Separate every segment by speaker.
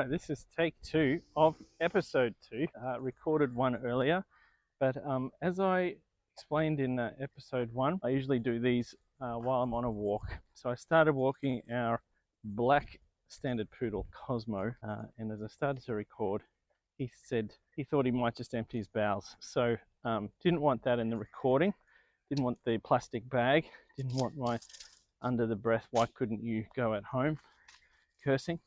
Speaker 1: right, this is take 2 of episode 2. Recorded one earlier, but as I explained in episode 1, I usually do these while I'm on a walk. So I started walking our black standard poodle, Cosmo, and as I started to record, he said he thought he might just empty his bowels. So didn't want that in the recording, didn't want the plastic bag, didn't want my under the breath, why couldn't you go at home, cursing.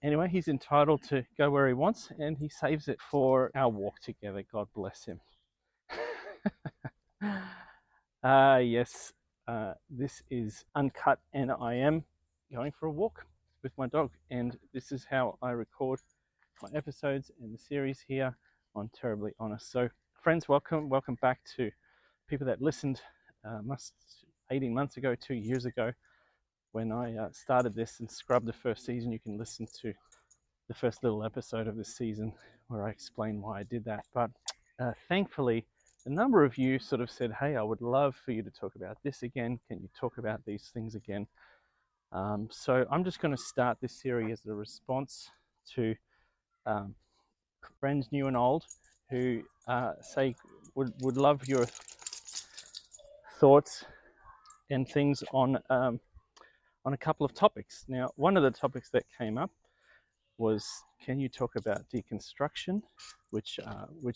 Speaker 1: Anyway, he's entitled to go where he wants, and he saves it for our walk together. God bless him. Yes, this is uncut, and I am going for a walk with my dog, and this is how I record my episodes in the series here on Terribly Honest. So, friends, welcome back to people that listened 18 months ago, 2 years ago. When I started this and scrubbed the first season, you can listen to the first little episode of this season where I explain why I did that. But thankfully, a number of you sort of said, hey, I would love for you to talk about this again. Can you talk about these things again? So I'm just going to start this series as a response to friends new and old who say would love your thoughts and things on a couple of topics. Now, one of the topics that came up was, can you talk about deconstruction, which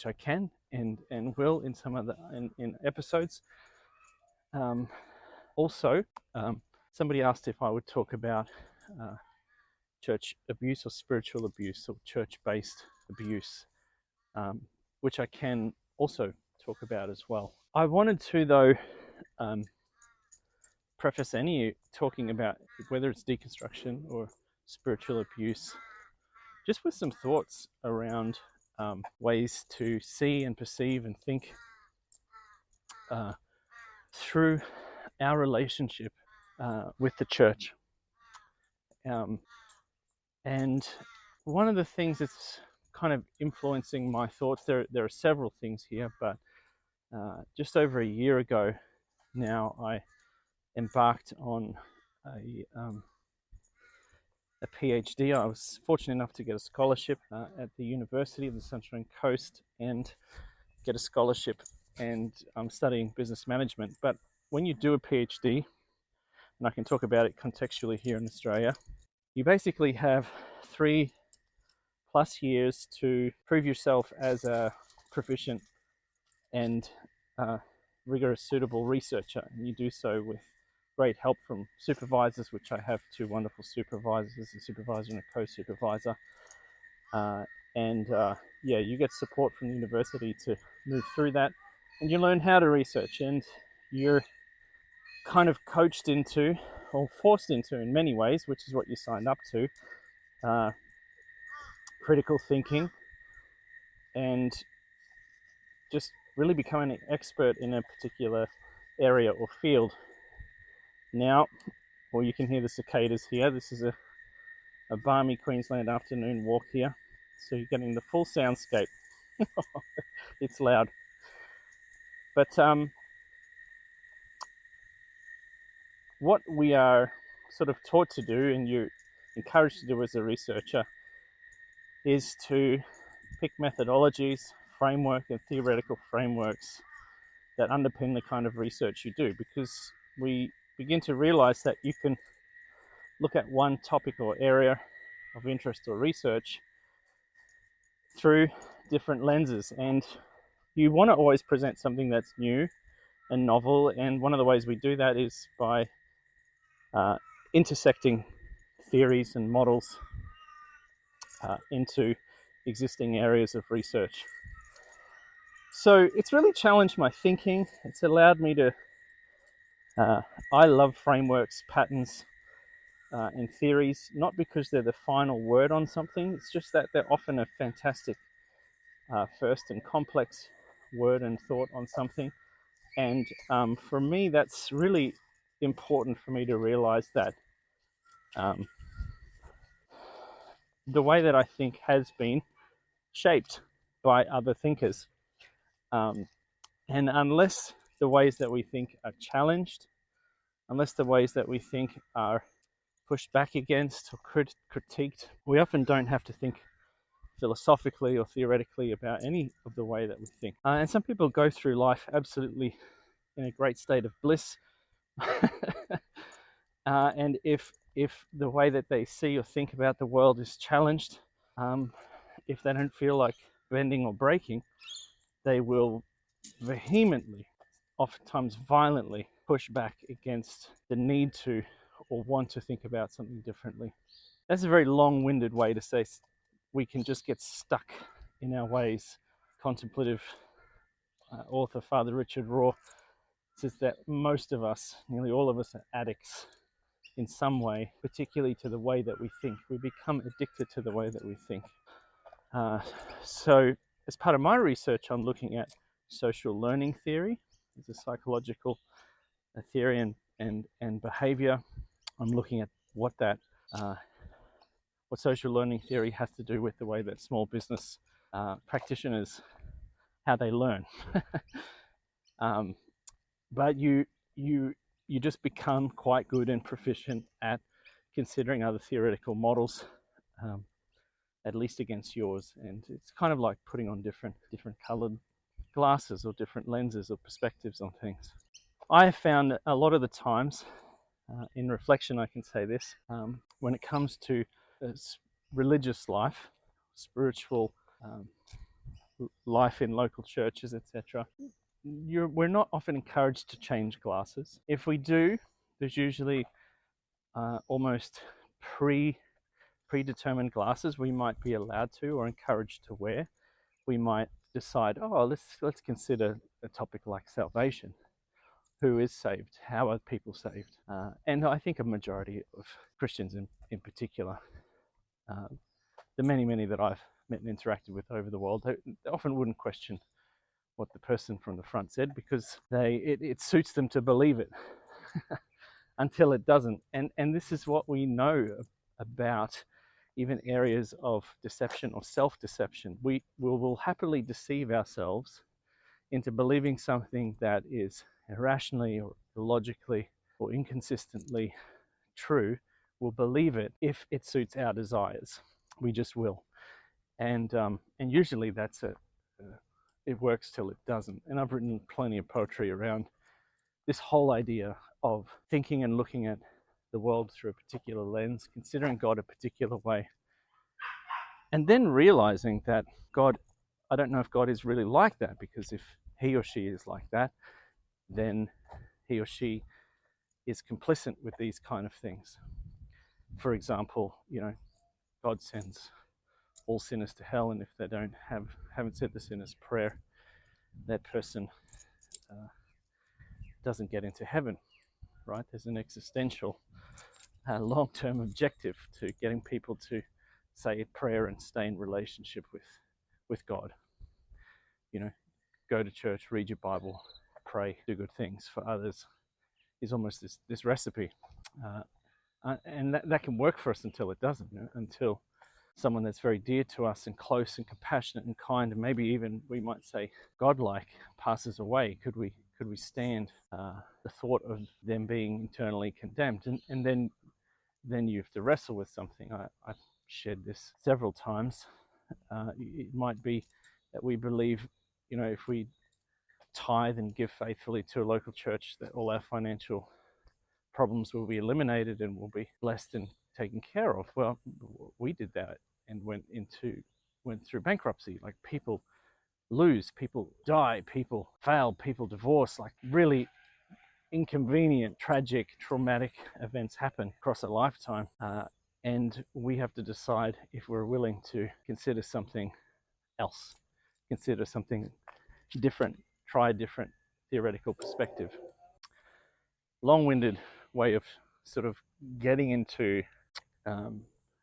Speaker 1: I can and will in some of the in episodes. Also, somebody asked if I would talk about church abuse or spiritual abuse or church-based abuse, which I can also talk about as well. I wanted to, though, preface any talking about whether it's deconstruction or spiritual abuse, just with some thoughts around ways to see and perceive and think through our relationship with the church. And one of the things that's kind of influencing my thoughts, there are several things here, but just over a year ago now, I embarked on a PhD. I was fortunate enough to get a scholarship at the University of the Sunshine Coast and get a scholarship, and I'm studying business management. But when you do a PhD, and I can talk about it contextually here in Australia, you basically have 3+ years to prove yourself as a proficient and rigorous, suitable researcher, and you do so with great help from supervisors, which I have 2 wonderful supervisors, a supervisor and a co-supervisor. You get support from the university to move through that, and you learn how to research, and you're kind of coached into, or forced into in many ways, which is what you signed up to, critical thinking, and just really becoming an expert in a particular area or field. Now, well, you can hear the cicadas here. This is a balmy Queensland afternoon walk here. So you're getting the full soundscape. It's loud. But what we are sort of taught to do, and you're encouraged to do as a researcher, is to pick methodologies, framework, and theoretical frameworks that underpin the kind of research you do, because we begin to realize that you can look at one topic or area of interest or research through different lenses, and you want to always present something that's new and novel, and one of the ways we do that is by intersecting theories and models into existing areas of research. So it's really challenged my thinking. It's allowed me to I love frameworks, patterns, and theories, not because they're the final word on something. It's just that they're often a fantastic first and complex word and thought on something. And for me, that's really important for me to realize that the way that I think has been shaped by other thinkers. And unless the ways that we think are challenged, unless the ways that we think are pushed back against or critiqued. We often don't have to think philosophically or theoretically about any of the way that we think. And some people go through life absolutely in a great state of bliss. And if the way that they see or think about the world is challenged, if they don't feel like bending or breaking, they will vehemently, oftentimes violently, push back against the need to or want to think about something differently. That's a very long-winded way to say we can just get stuck in our ways. Contemplative author Father Richard Rohr says that most of us, nearly all of us, are addicts in some way, particularly to the way that we think. We become addicted to the way that we think. So as part of my research, I'm looking at social learning theory. It's a psychological theory and behavior. I'm looking at what social learning theory has to do with the way that small business practitioners, how they learn. But you just become quite good and proficient at considering other theoretical models, at least against yours. And it's kind of like putting on different colored glasses or different lenses or perspectives on things. I have found a lot of the times, in reflection, I can say this, when it comes to religious life, spiritual life in local churches, etc., we're not often encouraged to change glasses. If we do, there's usually almost predetermined glasses we might be allowed to or encouraged to wear. We might decide, let's consider a topic like salvation. Who is saved? How are people saved? And I think a majority of Christians in particular, the many that I've met and interacted with over the world, they often wouldn't question what the person from the front said because it suits them to believe it until it doesn't. And this is what we know about even areas of deception or self-deception. We will happily deceive ourselves into believing something that is irrationally or illogically or inconsistently true. We'll believe it if it suits our desires. We just will. And usually that's it works till it doesn't. And I've written plenty of poetry around this whole idea of thinking and looking at the world through a particular lens, considering God a particular way, and then realizing that God, I don't know if God is really like that, because if he or she is like that, then he or she is complicit with these kind of things. For example, God sends all sinners to hell, and if they haven't said the sinner's prayer, that person doesn't get into heaven, right? There's an existential long-term objective to getting people to say a prayer and stay in relationship with God. Go to church, read your Bible, pray, do good things for others is almost this recipe. And that can work for us until it doesn't, until someone that's very dear to us and close and compassionate and kind, and maybe even we might say godlike, passes away. Could we stand the thought of them being eternally condemned? And then you have to wrestle with something. I've shared this several times. It might be that we believe, if we tithe and give faithfully to a local church, that all our financial problems will be eliminated and will be blessed and taken care of. Well, we did that and went through bankruptcy. Like, people lose, people die, people fail, people divorce, like really inconvenient, tragic, traumatic events happen across a lifetime. And we have to decide if we're willing to consider something else, consider something different, try a different theoretical perspective. Long-winded way of sort of getting into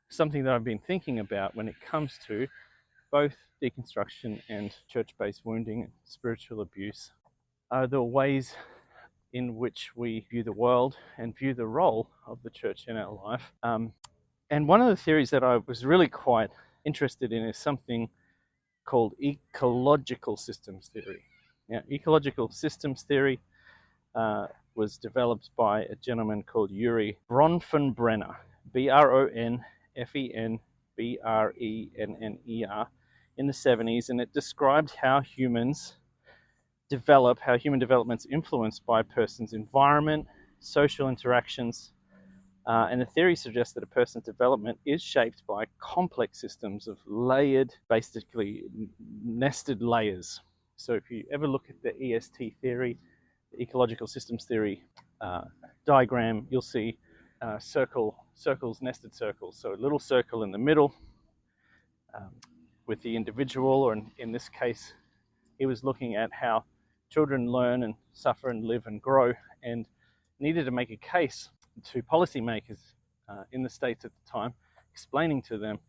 Speaker 1: something that I've been thinking about when it comes to both deconstruction and church-based wounding and spiritual abuse are the ways in which we view the world and view the role of the church in our life. And one of the theories that I was really quite interested in is something called ecological systems theory. Now, ecological systems theory was developed by a gentleman called Urie Bronfenbrenner. Bronfenbrenner, in the 70s, and it described how humans develop, how human development's influenced by a person's environment, social interactions, and the theory suggests that a person's development is shaped by complex systems of layered, basically nested layers. So if you ever look at the EST theory, the ecological systems theory diagram, you'll see circles, nested circles. So a little circle in the middle with the individual, or in this case, he was looking at how children learn and suffer and live and grow, and needed to make a case to policymakers in the States at the time, explaining to them,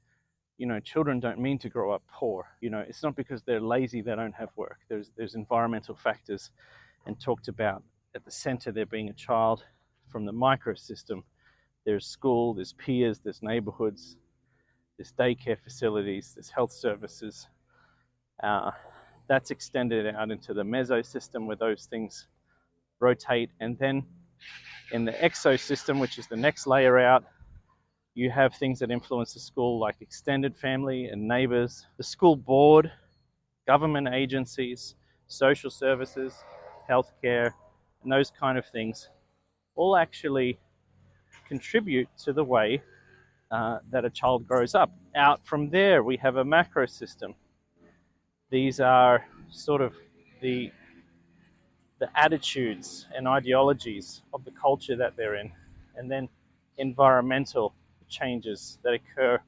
Speaker 1: children don't mean to grow up poor. It's not because they're lazy they don't have work. There's environmental factors, and talked about at the center there being a child from the microsystem. There's school, there's peers, there's neighborhoods, there's daycare facilities, there's health services. That's extended out into the mesosystem where those things rotate. And then in the exosystem, which is the next layer out, you have things that influence the school, like extended family and neighbors, the school board, government agencies, social services, healthcare, and those kind of things all actually contribute to the way that a child grows up. Out from there, we have a macro system. These are sort of the attitudes and ideologies of the culture that they're in, and then environmental changes that occur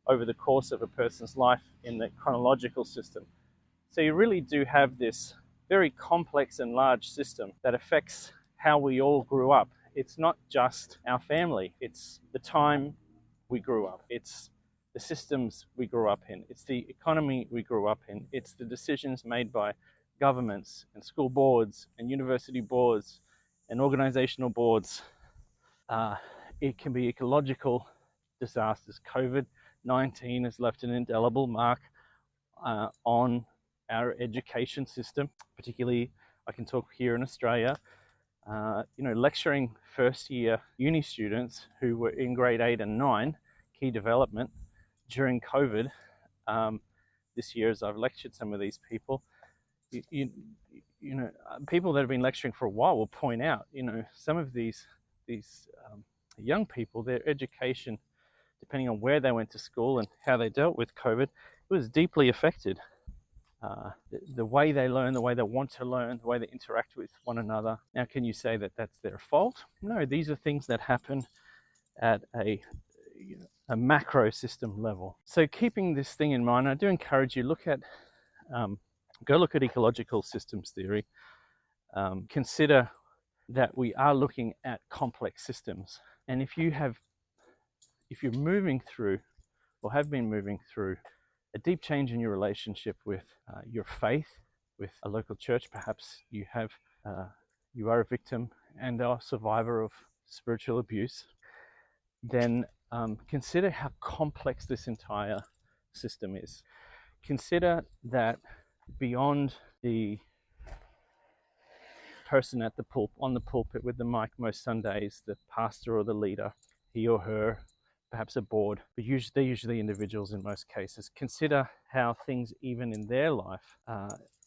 Speaker 1: over the course of a person's life in the chronological system. So you really do have this very complex and large system that affects how we all grew up. It's not just our family, it's the time we grew up, it's the systems we grew up in, it's the economy we grew up in, it's the decisions made by governments and school boards and university boards and organizational boards. It can be ecological disasters. COVID-19 has left an indelible mark on our education system, particularly I can talk here in Australia. Lecturing first year uni students who were in grade 8 and 9, key development, during COVID. This year, as I've lectured some of these people, people that have been lecturing for a while will point out, some of these young people, their education, depending on where they went to school and how they dealt with COVID, it was deeply affected. The way they learn, the way they want to learn, the way they interact with one another. Now, can you say that that's their fault? No, these are things that happen at a macro system level. So keeping this thing in mind, I do encourage you, go look at ecological systems theory. Consider that we are looking at complex systems. And if you're moving through, or have been moving through, a deep change in your relationship with your faith, with a local church, perhaps you are a victim and are a survivor of spiritual abuse, then consider how complex this entire system is. Consider that beyond the person at on the pulpit with the mic most Sundays, the pastor or the leader, he or her, perhaps a board, but they're usually individuals in most cases. Consider how things even in their life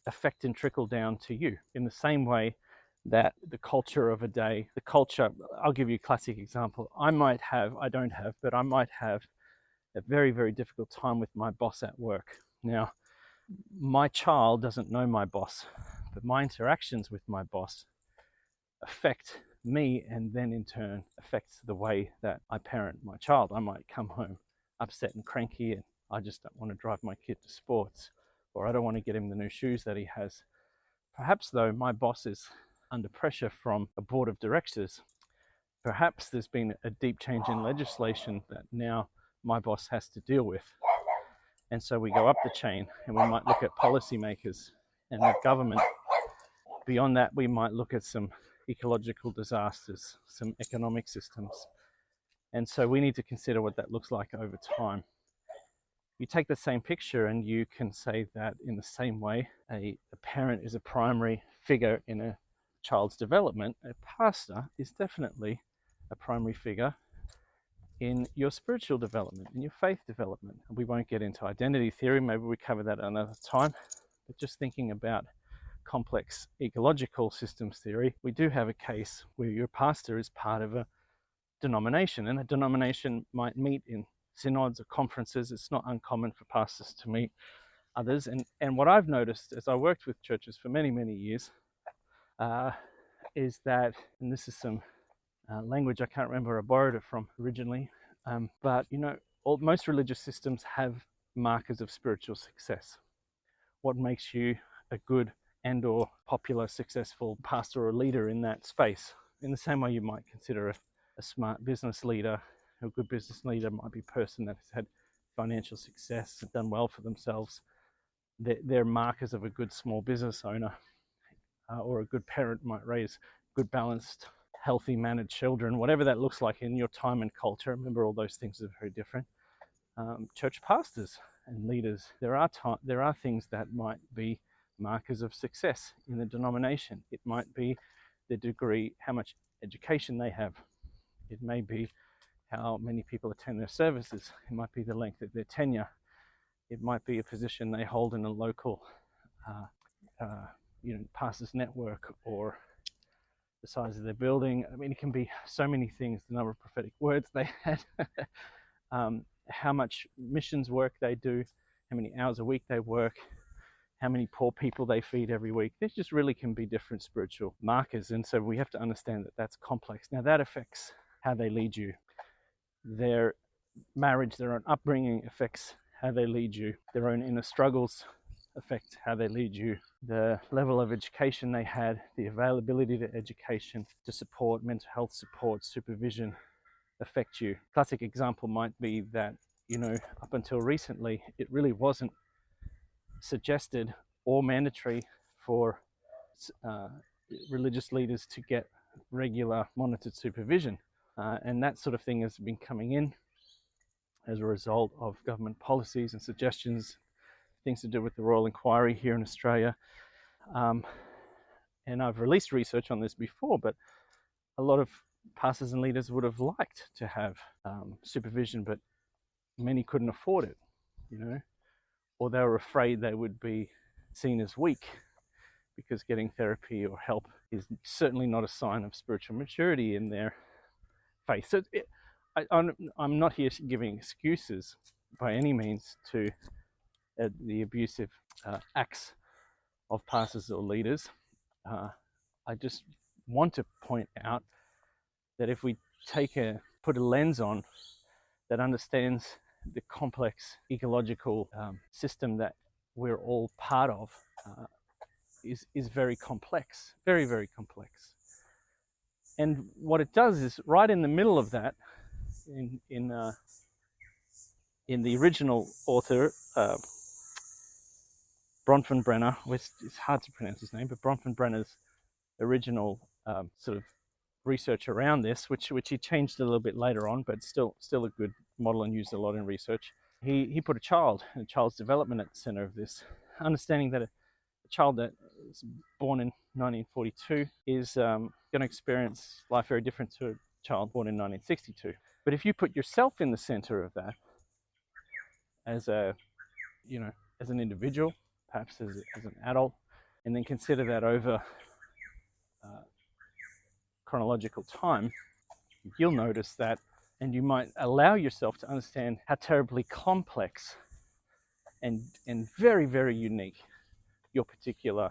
Speaker 1: affect and trickle down to you in the same way that the culture of a day, I'll give you a classic example. I might have a very, very difficult time with my boss at work. Now, my child doesn't know my boss, but my interactions with my boss affect me, and then in turn affects the way that I parent my child. I might come home upset and cranky, and I just don't want to drive my kid to sports, or I don't want to get him the new shoes that he has. Perhaps though my boss is under pressure from a board of directors. Perhaps there's been a deep change in legislation that now my boss has to deal with. And so we go up the chain, and we might look at policymakers and the government. Beyond that, we might look at some ecological disasters, some economic systems. And so we need to consider what that looks like over time. You take the same picture and you can say that in the same way, a parent is a primary figure in a child's development. A pastor is definitely a primary figure in your spiritual development, in your faith development. We won't get into identity theory, maybe we cover that another time, but just thinking about complex ecological systems theory, we do have a case where your pastor is part of a denomination, and a denomination might meet in synods or conferences. It's not uncommon for pastors to meet others. And what I've noticed as I worked with churches for many, many years is that, and this is some language I can't remember where I borrowed it from originally, but most religious systems have markers of spiritual success. What makes you a good and or popular, successful pastor or leader in that space? In the same way you might consider a smart business leader. A good business leader might be a person that has had financial success and done well for themselves. They're markers of a good small business owner, or a good parent might raise good, balanced, healthy, managed children, whatever that looks like in your time and culture. Remember, all those things are very different. Church pastors and leaders, there are things that might be markers of success in the denomination. It might be the degree, how much education they have. It may be how many people attend their services. It might be the length of their tenure. It might be a position they hold in a local pastors network, or the size of their building. I mean, it can be so many things, the number of prophetic words they had, how much missions work they do, how many hours a week they work, how many poor people they feed every week. There just really can be different spiritual markers. And so we have to understand that that's complex. Now that affects how they lead you. Their marriage, their own upbringing affects how they lead you. Their own inner struggles affect how they lead you. The level of education they had, the availability to education, to support, mental health support, supervision affect you. Classic example might be that, up until recently, it really wasn't suggested or mandatory for religious leaders to get regular monitored supervision. And that sort of thing has been coming in as a result of government policies and suggestions, things to do with the Royal Inquiry here in Australia. And I've released research on this before, but a lot of pastors and leaders would have liked to have supervision, but many couldn't afford it, or they were afraid they would be seen as weak, because getting therapy or help is certainly not a sign of spiritual maturity in their faith. So I'm not here giving excuses by any means to the abusive acts of pastors or leaders. I just want to point out that if we put a lens on that understands the complex ecological system that we're all part of, is very complex, very, very complex. And what it does is, right in the middle of that, in the original author, Bronfenbrenner, it's hard to pronounce his name, but Bronfenbrenner's original sort of research around this, which he changed a little bit later on, but still a good model and used a lot in research. He put a child's development at the center of this, understanding that a child that is born in 1942 is going to experience life very different to a child born in 1962. But if you put yourself in the center of that, as an individual, perhaps as an adult, and then consider that over chronological time, you'll notice that, and you might allow yourself to understand how terribly complex and very, very unique your particular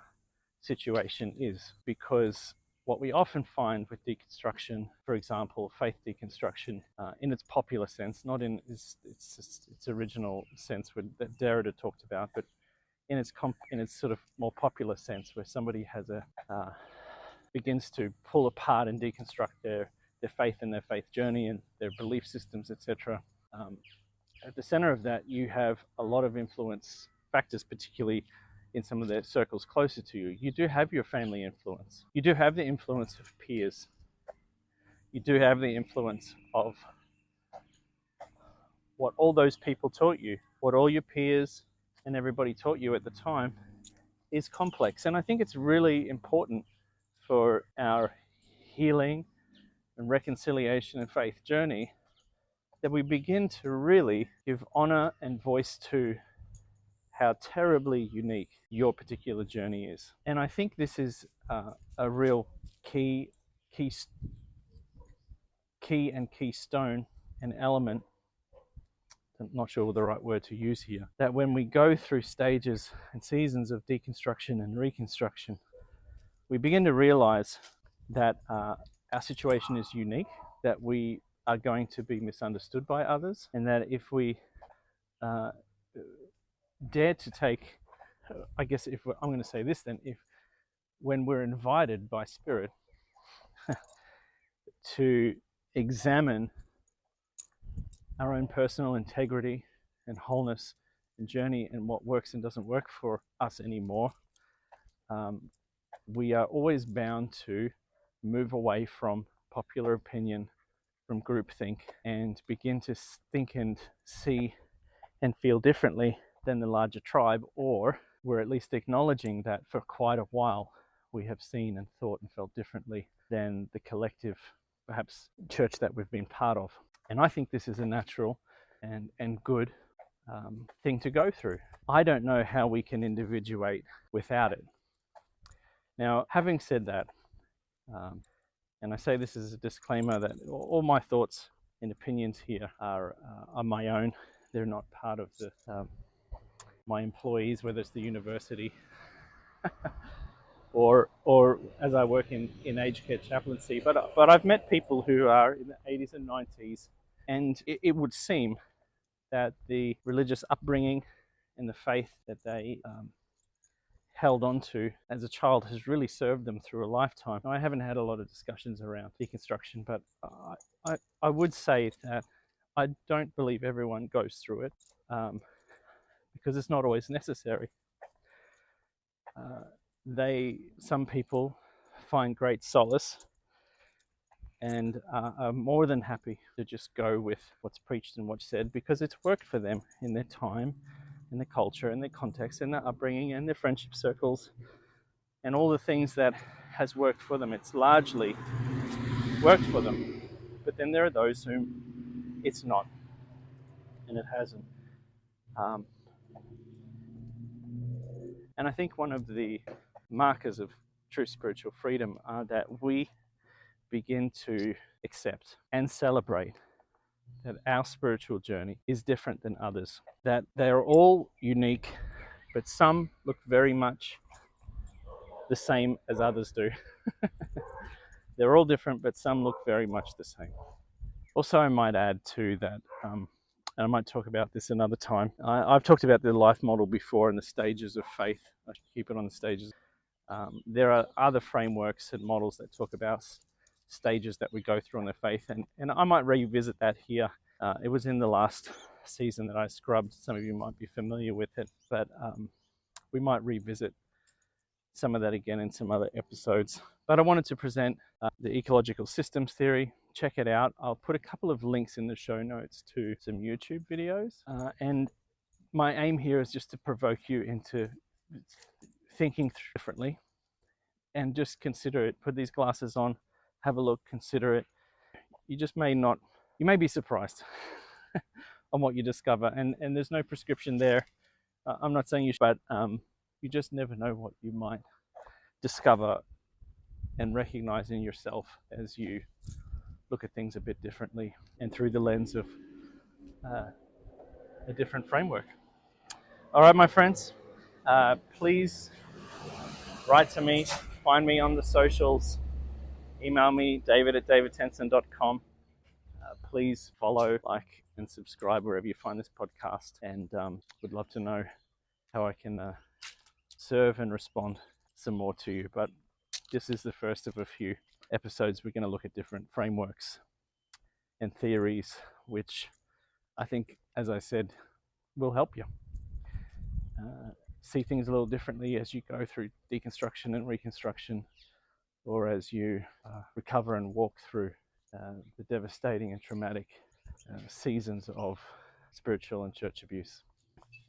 Speaker 1: situation is. Because what we often find with deconstruction, for example, faith deconstruction, in its popular sense, not in its original sense that Derrida talked about, but in its sort of more popular sense, where somebody has begins to pull apart and deconstruct their faith and their faith journey and their belief systems, etc. At the center of that, you have a lot of influence factors, particularly in some of the circles closer to you. You do have your family influence. You do have the influence of peers. You do have the influence of what all those people taught you, what all your peers and everybody taught you at the time is complex. And I think it's really important for our healing and reconciliation and faith journey that we begin to really give honor and voice to how terribly unique your particular journey is. And I think this is a real key and keystone and element, I'm not sure what the right word to use here, that when we go through stages and seasons of deconstruction and reconstruction, we begin to realize that our situation is unique, that we are going to be misunderstood by others, and that if we dare to take, I guess if I'm going to say this then, if when we're invited by Spirit to examine our own personal integrity and wholeness and journey and what works and doesn't work for us anymore, we are always bound to move away from popular opinion, from groupthink, and begin to think and see and feel differently than the larger tribe, or we're at least acknowledging that for quite a while we have seen and thought and felt differently than the collective, perhaps, church that we've been part of. And I think this is a natural and good thing to go through. I don't know how we can individuate without it. Now, having said that, and I say this as a disclaimer that all my thoughts and opinions here are my own. They're not part of the my employees, whether it's the university or as I work in aged care chaplaincy. But I've met people who are in the 80s and 90s, and it would seem that the religious upbringing and the faith that they held on to as a child has really served them through a lifetime. Now, I haven't had a lot of discussions around deconstruction, but I would say that I don't believe everyone goes through it because it's not always necessary. Some people find great solace and are more than happy to just go with what's preached and what's said because it's worked for them in their time, in their culture, in their context, in their upbringing, and their friendship circles, and all the things that has worked for them. It's largely worked for them. But then there are those whom it's not, and it hasn't. And I think one of the markers of true spiritual freedom are that we begin to accept and celebrate that our spiritual journey is different than others, that they are all unique, but some look very much the same as others do. They're all different, but some look very much the same. Also, I might add too that, and I might talk about this another time, I've talked about the life model before and the stages of faith. I should keep it on the stages. There are other frameworks and models that talk about stages that we go through on the faith, and I might revisit that here. It was in the last season that I scrubbed. Some of you might be familiar with it, but we might revisit some of that again in some other episodes. But I wanted to present the ecological systems theory. Check it out. I'll put a couple of links in the show notes to some YouTube videos. And my aim here is just to provoke you into thinking differently and just consider it. Put these glasses on, have a look, consider it. You may be surprised on what you discover. And there's no prescription there. I'm not saying you should, but you just never know what you might discover and recognize in yourself as you look at things a bit differently and through the lens of a different framework. All right, my friends, please write to me, find me on the socials, email me, david@davidtenson.com. Please follow, like, and subscribe wherever you find this podcast, and would love to know how I can serve and respond some more to you. But this is the first of a few episodes. We're going to look at different frameworks and theories, which I think, as I said, will help you see things a little differently as you go through deconstruction and reconstruction, or as you recover and walk through the devastating and traumatic seasons of spiritual and church abuse.